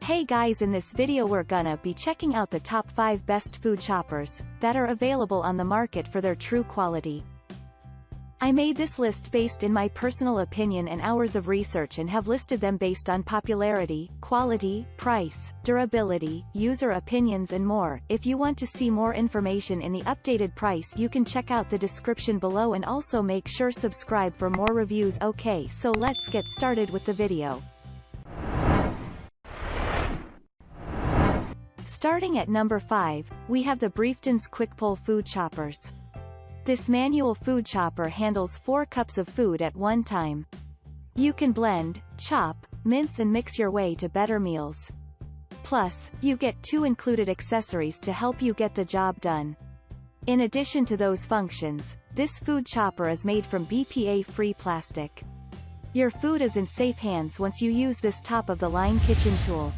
Hey guys, in this video we're gonna be checking out the top 5 best food choppers that are available on the market for their true quality. I made this list based in my personal opinion and hours of research and have listed them based on popularity, quality, price, durability, user opinions and more. If you want to see more information in the updated price, you can check out the description below and also make sure subscribe for more reviews. Okay, so let's get started with the video. Starting at number 5, we have the Brieftons QuickPull food choppers. This manual food chopper handles 4 cups of food at one time. You can blend, chop, mince and mix your way to better meals. Plus, you get 2 included accessories to help you get the job done. In addition to those functions, this food chopper is made from BPA-free plastic. Your food is in safe hands once you use this top-of-the-line kitchen tool.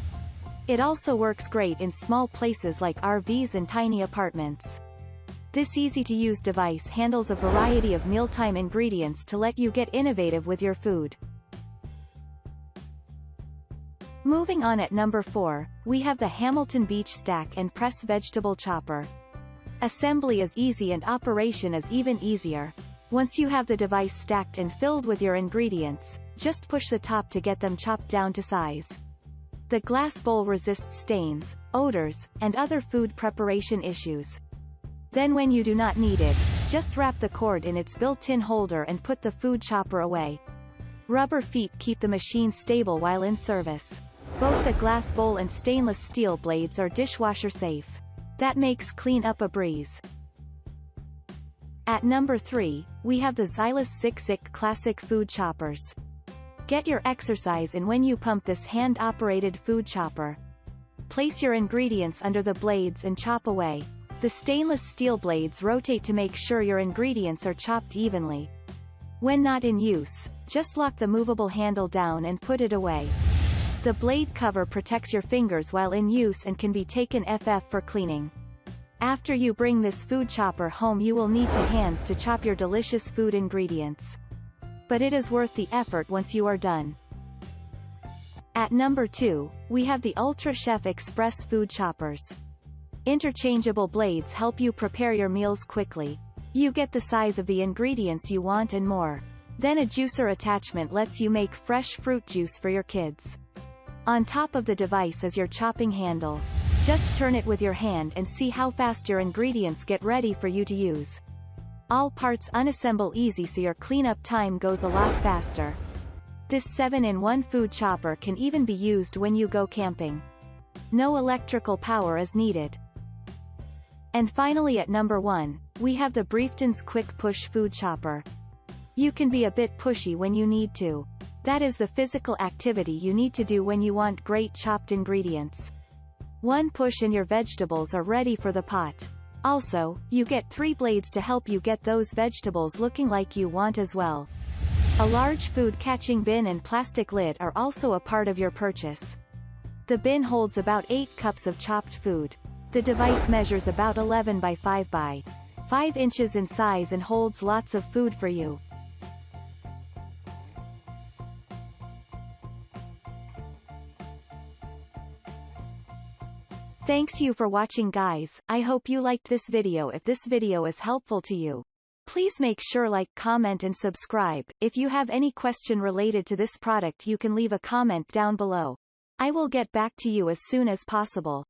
It also works great in small places like RVs and tiny apartments. This easy-to-use device handles a variety of mealtime ingredients to let you get innovative with your food. Moving on at number 4, we have the Hamilton Beach Stack and Press Vegetable Chopper. Assembly is easy and operation is even easier. Once you have the device stacked and filled with your ingredients, just push the top to get them chopped down to size. The glass bowl resists stains, odors, and other food preparation issues. Then when you do not need it, just wrap the cord in its built-in holder and put the food chopper away. Rubber feet keep the machine stable while in service. Both the glass bowl and stainless steel blades are dishwasher safe. That makes clean up a breeze. At number 3, we have the ZYLISS Zick-Zick Classic Food Choppers. Get your exercise in when you pump this hand-operated food chopper. Place your ingredients under the blades and chop away. The stainless steel blades rotate to make sure your ingredients are chopped evenly. When not in use, just lock the movable handle down and put it away. The blade cover protects your fingers while in use and can be taken off for cleaning. After you bring this food chopper home, you will need 2 hands to chop your delicious food ingredients. But it is worth the effort once you are done. At number 2, we have the Ultra Chef Express Food Choppers. Interchangeable blades help you prepare your meals quickly. You get the size of the ingredients you want and more. Then a juicer attachment lets you make fresh fruit juice for your kids. On top of the device is your chopping handle. Just turn it with your hand and see how fast your ingredients get ready for you to use. All parts unassemble easy so your cleanup time goes a lot faster. This 7-in-1 food chopper can even be used when you go camping. No electrical power is needed. And finally at number 1, we have the Brieftons QuickPush food chopper. You can be a bit pushy when you need to. That is the physical activity you need to do when you want great chopped ingredients. One push and your vegetables are ready for the pot. Also, you get 3 blades to help you get those vegetables looking like you want as well. A large food catching bin and plastic lid are also a part of your purchase. The bin holds about 8 cups of chopped food. The device measures about 11 by 5 by 5 inches in size and holds lots of food for you. Thanks you for watching guys. I hope you liked this video. If this video is helpful to you, please make sure like, comment and subscribe. If you have any question related to this product, you can leave a comment down below. I will get back to you as soon as possible.